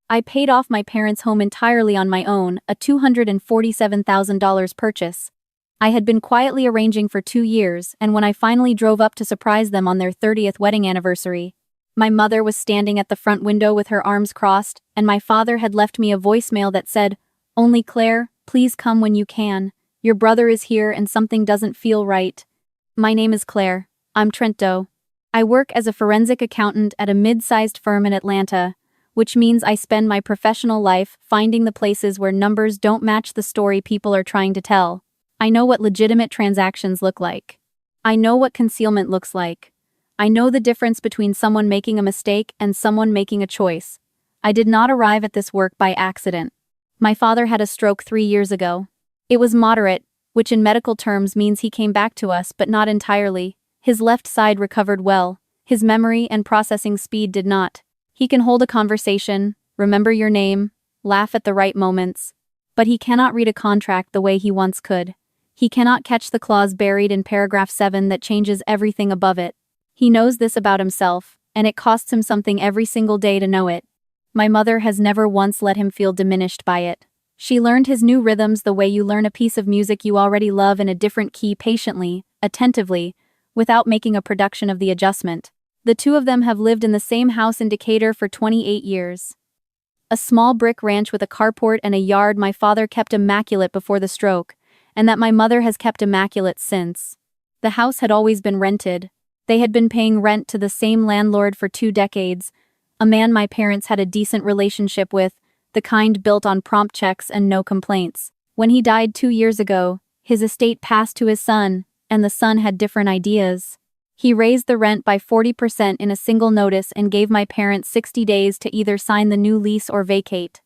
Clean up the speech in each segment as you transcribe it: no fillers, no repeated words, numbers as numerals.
I paid off my parents' home entirely on my own, a $247,000 purchase. I had been quietly arranging for 2 years, and when I finally drove up to surprise them on their 30th wedding anniversary, my mother was standing at the front window with her arms crossed, and my father had left me a voicemail that said, "Only Claire, please come when you can. Your brother is here and something doesn't feel right." My name is Claire. I'm Trento. I work as a forensic accountant at a mid-sized firm in Atlanta, which means I spend my professional life finding the places where numbers don't match the story people are trying to tell. I know what legitimate transactions look like. I know what concealment looks like. I know the difference between someone making a mistake and someone making a choice. I did not arrive at this work by accident. My father had a stroke 3 years ago. It was moderate, which in medical terms means he came back to us but not entirely. His left side recovered well. His memory and processing speed did not. He can hold a conversation, remember your name, laugh at the right moments. But he cannot read a contract the way he once could. He cannot catch the clause buried in paragraph 7 that changes everything above it. He knows this about himself, and it costs him something every single day to know it. My mother has never once let him feel diminished by it. She learned his new rhythms the way you learn a piece of music you already love in a different key patiently, attentively, without making a production of the adjustment. The two of them have lived in the same house in Decatur for 28 years. A small brick ranch with a carport and a yard my father kept immaculate before the stroke, and that my mother has kept immaculate since. The house had always been rented. They had been paying rent to the same landlord for 2 decades, a man my parents had a decent relationship with, the kind built on prompt checks and no complaints. When he died 2 years ago, his estate passed to his son, and the son had different ideas. He raised the rent by 40% in a single notice and gave my parents 60 days to either sign the new lease or vacate.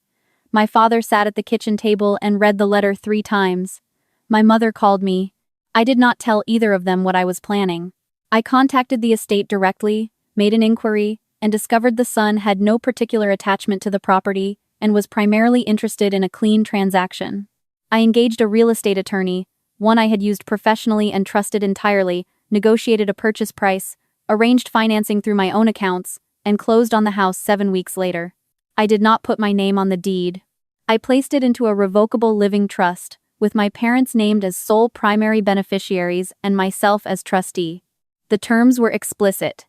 My father sat at the kitchen table and read the letter 3 times. My mother called me. I did not tell either of them what I was planning. I contacted the estate directly, made an inquiry, and discovered the son had no particular attachment to the property and was primarily interested in a clean transaction. I engaged a real estate attorney, one I had used professionally and trusted entirely, negotiated a purchase price, arranged financing through my own accounts, and closed on the house 7 weeks later. I did not put my name on the deed. I placed it into a revocable living trust, with my parents named as sole primary beneficiaries and myself as trustee. The terms were explicit.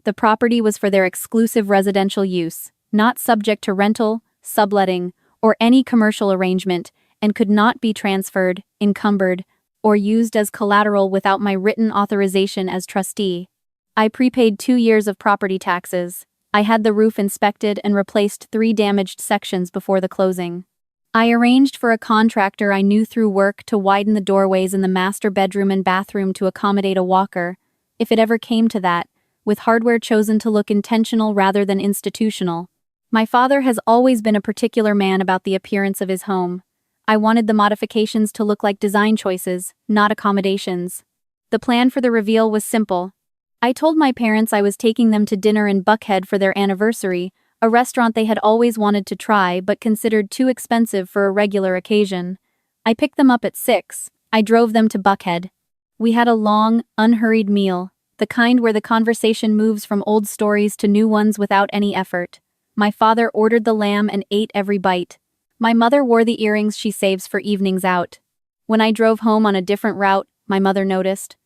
The property was for their exclusive residential use, not subject to rental, subletting, or any commercial arrangement, and could not be transferred, encumbered, or used as collateral without my written authorization as trustee. I prepaid 2 years of property taxes. I had the roof inspected and replaced 3 damaged sections before the closing. I arranged for a contractor I knew through work to widen the doorways in the master bedroom and bathroom to accommodate a walker, if it ever came to that, with hardware chosen to look intentional rather than institutional. My father has always been a particular man about the appearance of his home. I wanted the modifications to look like design choices, not accommodations. The plan for the reveal was simple. I told my parents I was taking them to dinner in Buckhead for their anniversary, a restaurant they had always wanted to try but considered too expensive for a regular occasion. I picked them up at 6. I drove them to Buckhead. We had a long, unhurried meal, the kind where the conversation moves from old stories to new ones without any effort. My father ordered the lamb and ate every bite. My mother wore the earrings she saves for evenings out. When I drove home on a different route, my mother noticed.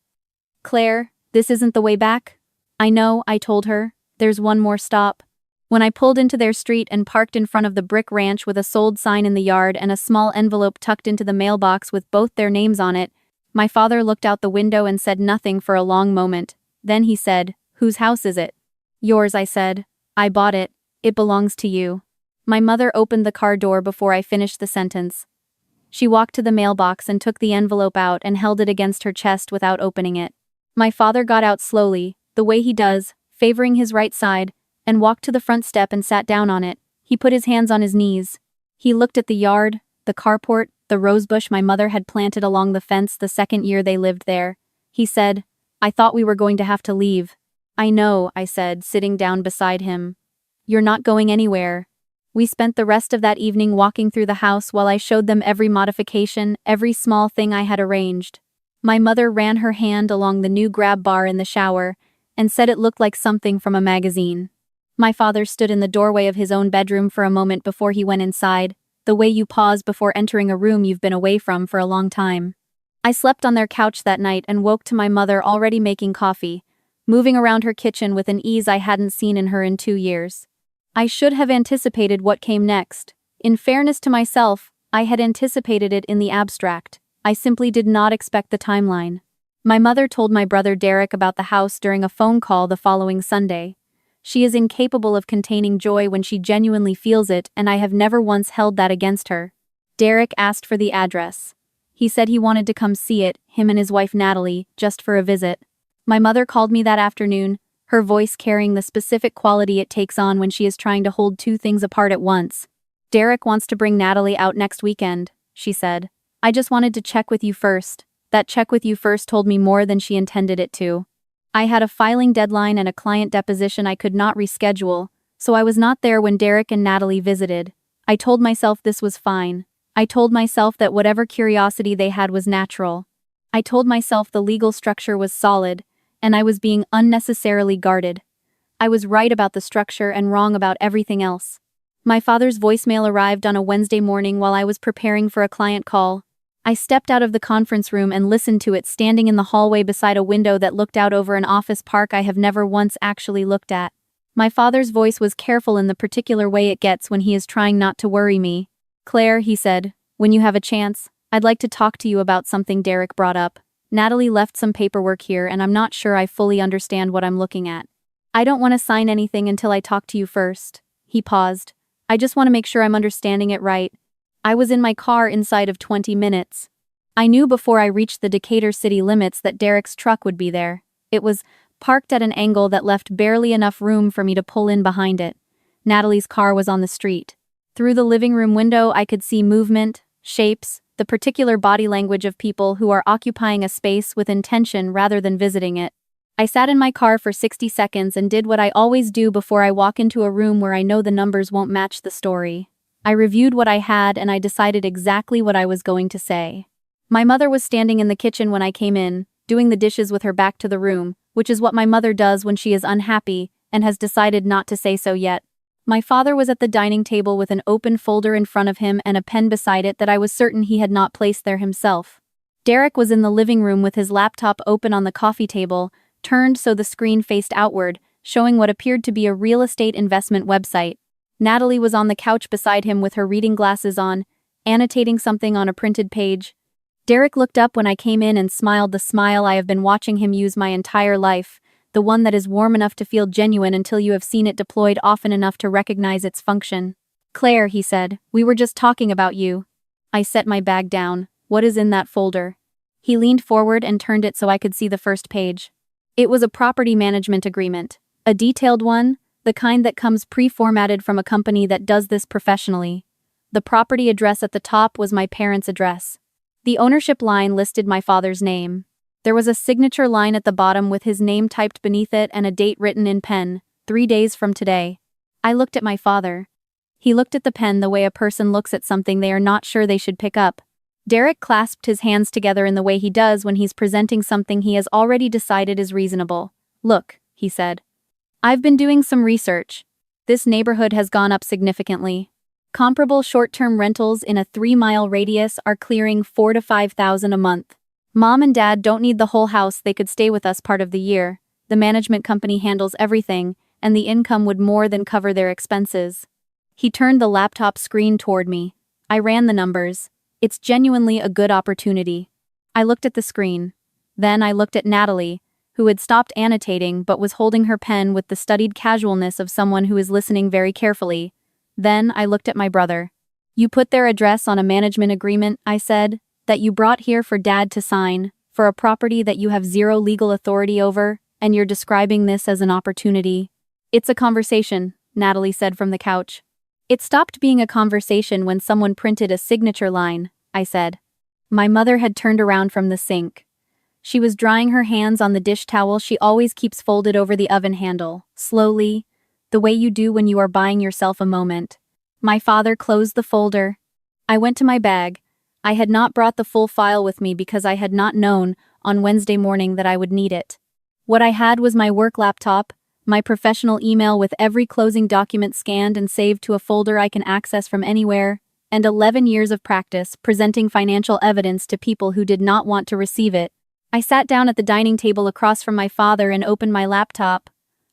"Claire, this isn't the way back?" "I know," I told her. "There's one more stop." When I pulled into their street and parked in front of the brick ranch with a sold sign in the yard and a small envelope tucked into the mailbox with both their names on it, my father looked out the window and said nothing for a long moment. Then he said, "Whose house is it?" "Yours," I said. "I bought it. It belongs to you." My mother opened the car door before I finished the sentence. She walked to the mailbox and took the envelope out and held it against her chest without opening it. My father got out slowly, the way he does, favoring his right side, and walked to the front step and sat down on it. He put his hands on his knees. He looked at the yard, the carport, the rosebush my mother had planted along the fence the second year they lived there. He said, "I thought we were going to have to leave." "I know," I said, sitting down beside him. "You're not going anywhere." We spent the rest of that evening walking through the house while I showed them every modification, every small thing I had arranged. My mother ran her hand along the new grab bar in the shower and said it looked like something from a magazine. My father stood in the doorway of his own bedroom for a moment before he went inside, the way you pause before entering a room you've been away from for a long time. I slept on their couch that night and woke to my mother already making coffee, moving around her kitchen with an ease I hadn't seen in her in 2 years. I should have anticipated what came next. In fairness to myself, I had anticipated it in the abstract. I simply did not expect the timeline. My mother told my brother Derek about the house during a phone call the following Sunday. She is incapable of containing joy when she genuinely feels it, and I have never once held that against her. Derek asked for the address. He said he wanted to come see it, him and his wife Natalie, just for a visit. My mother called me that afternoon, her voice carrying the specific quality it takes on when she is trying to hold two things apart at once. Derek wants to bring Natalie out next weekend, she said. I just wanted to check with you first. That check with you first told me more than she intended it to. I had a filing deadline and a client deposition I could not reschedule, so I was not there when Derek and Natalie visited. I told myself this was fine. I told myself that whatever curiosity they had was natural. I told myself the legal structure was solid, and I was being unnecessarily guarded. I was right about the structure and wrong about everything else. My father's voicemail arrived on a Wednesday morning while I was preparing for a client call. I stepped out of the conference room and listened to it standing in the hallway beside a window that looked out over an office park I have never once actually looked at. My father's voice was careful in the particular way it gets when he is trying not to worry me. Claire, he said, when you have a chance, I'd like to talk to you about something Derek brought up. Natalie left some paperwork here and I'm not sure I fully understand what I'm looking at. I don't want to sign anything until I talk to you first. He paused. I just want to make sure I'm understanding it right. I was in my car inside of 20 minutes. I knew before I reached the Decatur city limits that Derek's truck would be there. It was parked at an angle that left barely enough room for me to pull in behind it. Natalie's car was on the street. Through the living room window I could see movement, shapes, the particular body language of people who are occupying a space with intention rather than visiting it. I sat in my car for 60 seconds and did what I always do before I walk into a room where I know the numbers won't match the story. I reviewed what I had and I decided exactly what I was going to say. My mother was standing in the kitchen when I came in, doing the dishes with her back to the room, which is what my mother does when she is unhappy and has decided not to say so yet. My father was at the dining table with an open folder in front of him and a pen beside it that I was certain he had not placed there himself. Derek was in the living room with his laptop open on the coffee table, turned so the screen faced outward, showing what appeared to be a real estate investment website. Natalie was on the couch beside him with her reading glasses on, annotating something on a printed page. Derek looked up when I came in and smiled the smile I have been watching him use my entire life, the one that is warm enough to feel genuine until you have seen it deployed often enough to recognize its function. Claire, he said, we were just talking about you. I set my bag down. What is in that folder? He leaned forward and turned it so I could see the first page. It was a property management agreement, a detailed one, the kind that comes pre-formatted from a company that does this professionally. The property address at the top was my parents' address. The ownership line listed my father's name. There was a signature line at the bottom with his name typed beneath it and a date written in pen, 3 days from today. I looked at my father. He looked at the pen the way a person looks at something they are not sure they should pick up. Derek clasped his hands together in the way he does when he's presenting something he has already decided is reasonable. Look, he said. I've been doing some research. This neighborhood has gone up significantly. Comparable short-term rentals in a 3-mile radius are clearing $4,000 to $5,000 a month. Mom and Dad don't need the whole house, they could stay with us part of the year. The management company handles everything, and the income would more than cover their expenses. He turned the laptop screen toward me. I ran the numbers. It's genuinely a good opportunity. I looked at the screen. Then I looked at Natalie, who had stopped annotating but was holding her pen with the studied casualness of someone who is listening very carefully. Then I looked at my brother. You put their address on a management agreement, I said, that you brought here for Dad to sign, for a property that you have zero legal authority over, and you're describing this as an opportunity. It's a conversation, Natalie said from the couch. It stopped being a conversation when someone printed a signature line, I said. My mother had turned around from the sink. She was drying her hands on the dish towel she always keeps folded over the oven handle, slowly, the way you do when you are buying yourself a moment. My father closed the folder. I went to my bag. I had not brought the full file with me because I had not known, on Wednesday morning, that I would need it. What I had was my work laptop, My professional email with every closing document scanned and saved to a folder I can access from anywhere, and 11 years of practice presenting financial evidence to people who did not want to receive it. I sat down at the dining table across from my father and opened my laptop.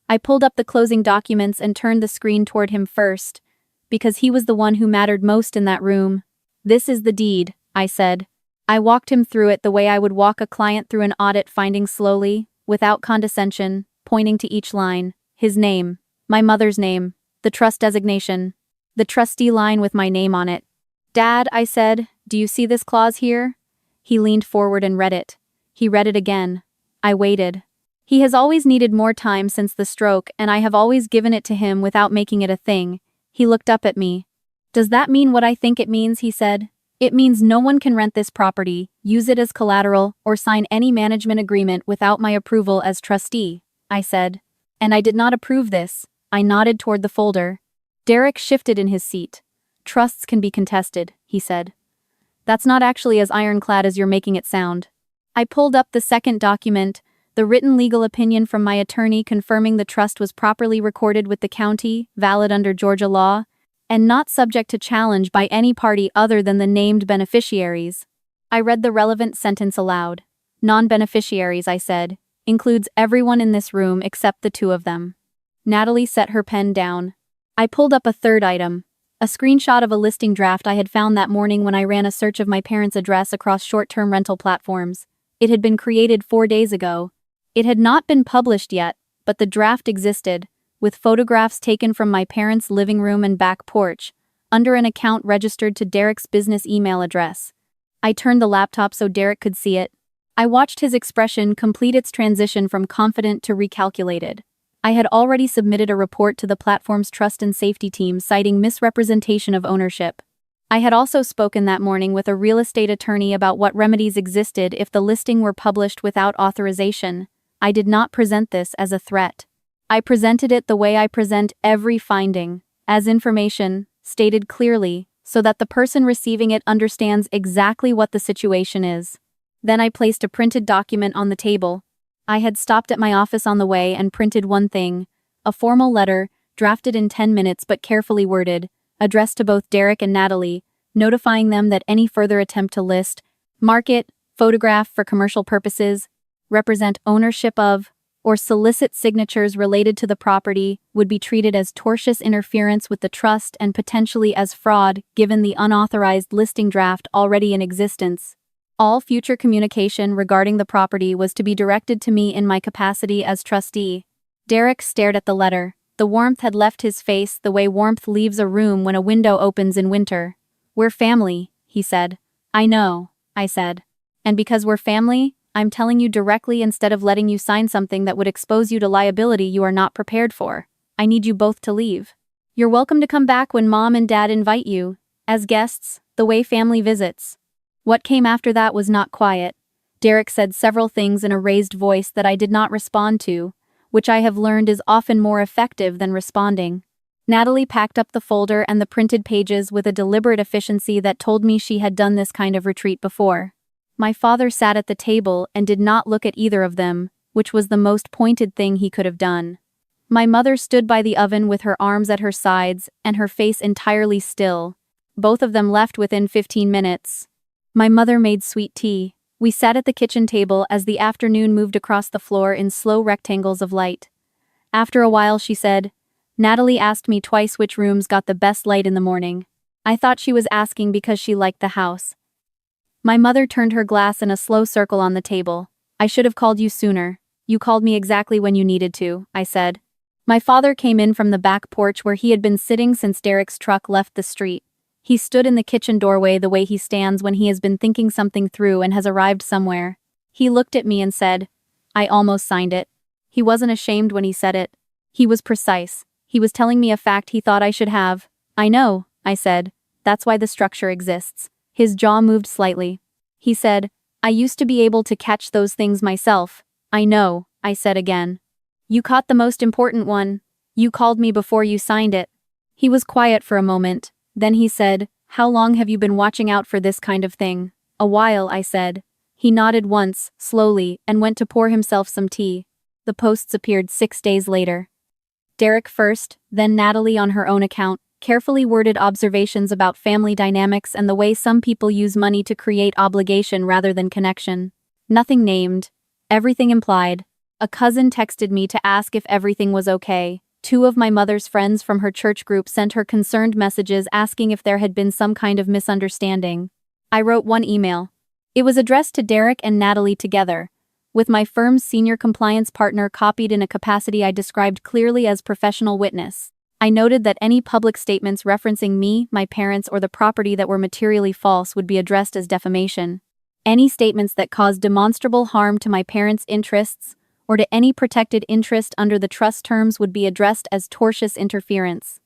I pulled up the closing documents and turned the screen toward him first, because he was the one who mattered most in that room. "This is the deed," I said. I walked him through it the way I would walk a client through an audit, finding slowly, without condescension, pointing to each line. His name, my mother's name, the trust designation, the trustee line with my name on it. "Dad," I said, "do you see this clause here?" He leaned forward and read it. He read it again. I waited. He has always needed more time since the stroke, and I have always given it to him without making it a thing. He looked up at me. "Does that mean what I think it means?" he said. "It means no one can rent this property, use it as collateral, or sign any management agreement without my approval as trustee," I said. "And I did not approve this." I nodded toward the folder. Derek shifted in his seat. "Trusts can be contested," he said. "That's not actually as ironclad as you're making it sound." I pulled up the second document, the written legal opinion from my attorney confirming the trust was properly recorded with the county, valid under Georgia law, and not subject to challenge by any party other than the named beneficiaries. I read the relevant sentence aloud. "Non-beneficiaries," I said, "includes everyone in this room except the two of them." Natalie set her pen down. I pulled up a third item, a screenshot of a listing draft I had found that morning when I ran a search of my parents' address across short-term rental platforms. It had been created 4 days ago. It had not been published yet, but the draft existed, with photographs taken from my parents' living room and back porch, under an account registered to Derek's business email address. I turned the laptop so Derek could see it. I watched his expression complete its transition from confident to recalculated. I had already submitted a report to the platform's trust and safety team citing misrepresentation of ownership. I had also spoken that morning with a real estate attorney about what remedies existed if the listing were published without authorization. I did not present this as a threat. I presented it the way I present every finding, as information, stated clearly, so that the person receiving it understands exactly what the situation is. Then I placed a printed document on the table. I had stopped at my office on the way and printed one thing, a formal letter, drafted in 10 minutes but carefully worded, addressed to both Derek and Natalie, notifying them that any further attempt to list, market, photograph for commercial purposes, represent ownership of, or solicit signatures related to the property would be treated as tortious interference with the trust and potentially as fraud given the unauthorized listing draft already in existence. All future communication regarding the property was to be directed to me in my capacity as trustee. Derek stared at the letter. The warmth had left his face the way warmth leaves a room when a window opens in winter. "We're family," he said. "I know," I said. "And because we're family, I'm telling you directly instead of letting you sign something that would expose you to liability you are not prepared for. I need you both to leave. You're welcome to come back when Mom and Dad invite you, as guests, the way family visits." What came after that was not quiet. Derek said several things in a raised voice that I did not respond to, which I have learned is often more effective than responding. Natalie packed up the folder and the printed pages with a deliberate efficiency that told me she had done this kind of retreat before. My father sat at the table and did not look at either of them, which was the most pointed thing he could have done. My mother stood by the oven with her arms at her sides and her face entirely still. Both of them left within 15 minutes. My mother made sweet tea. We sat at the kitchen table as the afternoon moved across the floor in slow rectangles of light. After a while she said, "Natalie asked me twice which rooms got the best light in the morning. I thought she was asking because she liked the house." My mother turned her glass in a slow circle on the table. "I should have called you sooner. You called me exactly when you needed to," I said. My father came in from the back porch where he had been sitting since Derek's truck left the street. He stood in the kitchen doorway the way he stands when he has been thinking something through and has arrived somewhere. He looked at me and said, "I almost signed it." He wasn't ashamed when he said it. He was precise. He was telling me a fact he thought I should have. "I know," I said. "That's why the structure exists." His jaw moved slightly. He said, "I used to be able to catch those things myself." "I know," I said again. "You caught the most important one. You called me before you signed it." He was quiet for a moment. Then he said, "How long have you been watching out for this kind of thing?" "A while," I said. He nodded once, slowly, and went to pour himself some tea. The posts appeared 6 days later. Derek first, then Natalie on her own account, carefully worded observations about family dynamics and the way some people use money to create obligation rather than connection. Nothing named. Everything implied. A cousin texted me to ask if everything was okay. Two of my mother's friends from her church group sent her concerned messages asking if there had been some kind of misunderstanding. I wrote one email. It was addressed to Derek and Natalie together, with my firm's senior compliance partner copied in a capacity I described clearly as professional witness. I noted that any public statements referencing me, my parents, or the property that were materially false would be addressed as defamation. Any statements that caused demonstrable harm to my parents' interests, or to any protected interest under the trust terms would be addressed as tortious interference.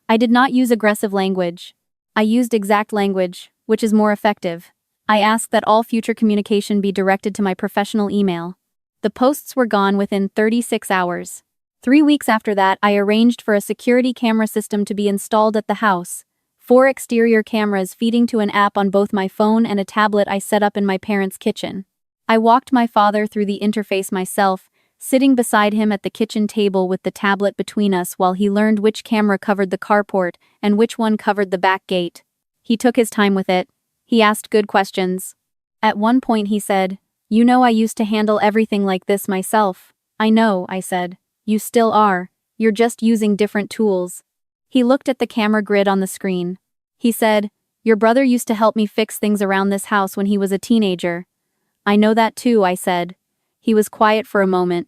I did not use aggressive language. I used exact language, which is more effective. I asked that all future communication be directed to my professional email. The posts were gone within 36 hours. 3 weeks after that, I arranged for a security camera system to be installed at the house. 4 exterior cameras feeding to an app on both my phone and a tablet I set up in my parents' kitchen. I walked my father through the interface myself, sitting beside him at the kitchen table with the tablet between us while he learned which camera covered the carport and which one covered the back gate. He took his time with it. He asked good questions. At one point he said, "You know I used to handle everything like this myself." "I know," I said. "You still are. You're just using different tools." He looked at the camera grid on the screen. He said, "Your brother used to help me fix things around this house when he was a teenager." "I know that too," I said. He was quiet for a moment.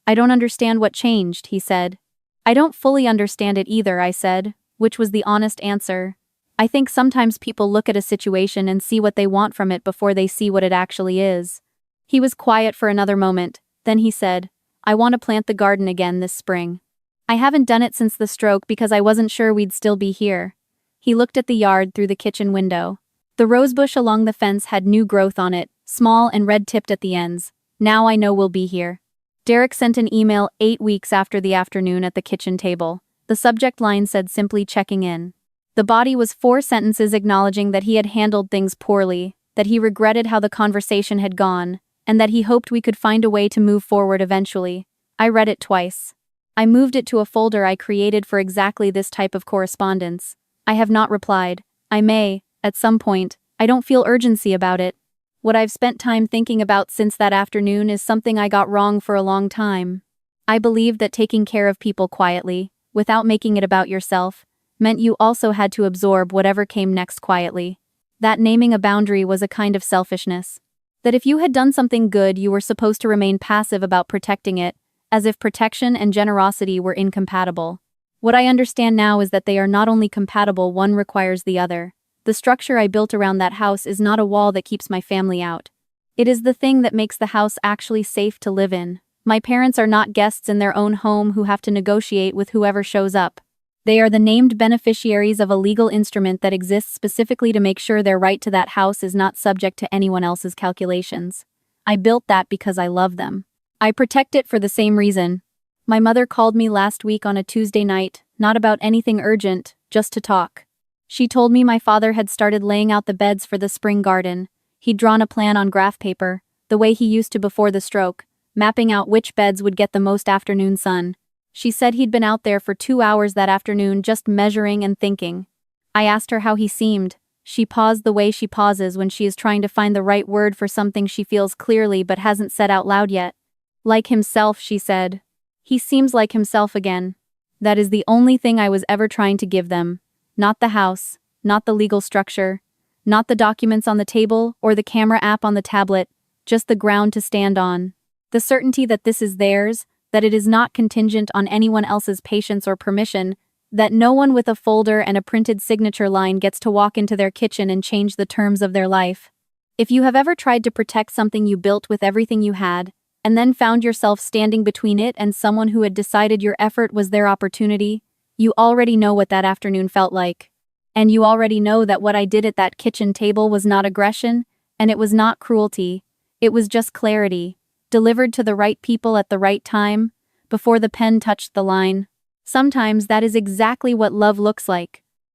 "I don't understand what changed," he said. "I don't fully understand it either," I said, which was the honest answer. I think sometimes people look at a situation and see what they want from it before they see what it actually is. He was quiet for another moment, then he said, "I want to plant the garden again this spring. I haven't done it since the stroke because I wasn't sure we'd still be here." He looked at the yard through the kitchen window. The rosebush along the fence had new growth on it, small and red-tipped at the ends. "Now I know we'll be here." Derek sent an email 8 weeks after the afternoon at the kitchen table. The subject line said simply checking in. The body was 4 sentences acknowledging that he had handled things poorly, that he regretted how the conversation had gone, and that he hoped we could find a way to move forward eventually. I read it twice. I moved it to a folder I created for exactly this type of correspondence. I have not replied. I may, at some point. I don't feel urgency about it. What I've spent time thinking about since that afternoon is something I got wrong for a long time. I believed that taking care of people quietly, without making it about yourself, meant you also had to absorb whatever came next quietly. That naming a boundary was a kind of selfishness. That if you had done something good, you were supposed to remain passive about protecting it, as if protection and generosity were incompatible. What I understand now is that they are not only compatible, one requires the other. The structure I built around that house is not a wall that keeps my family out. It is the thing that makes the house actually safe to live in. My parents are not guests in their own home who have to negotiate with whoever shows up. They are the named beneficiaries of a legal instrument that exists specifically to make sure their right to that house is not subject to anyone else's calculations. I built that because I love them. I protect it for the same reason. My mother called me last week on a Tuesday night, not about anything urgent, just to talk. She told me my father had started laying out the beds for the spring garden. He'd drawn a plan on graph paper, the way he used to before the stroke, mapping out which beds would get the most afternoon sun. She said he'd been out there for 2 hours that afternoon just measuring and thinking. I asked her how he seemed. She paused the way she pauses when she is trying to find the right word for something she feels clearly but hasn't said out loud yet. "Like himself," she said. "He seems like himself again." That is the only thing I was ever trying to give them. Not the house, not the legal structure, not the documents on the table or the camera app on the tablet, just the ground to stand on. The certainty that this is theirs, that it is not contingent on anyone else's patience or permission, that no one with a folder and a printed signature line gets to walk into their kitchen and change the terms of their life. If you have ever tried to protect something you built with everything you had, and then found yourself standing between it and someone who had decided your effort was their opportunity, you already know what that afternoon felt like. And you already know that what I did at that kitchen table was not aggression, and it was not cruelty. It was just clarity, delivered to the right people at the right time, before the pen touched the line. Sometimes that is exactly what love looks like.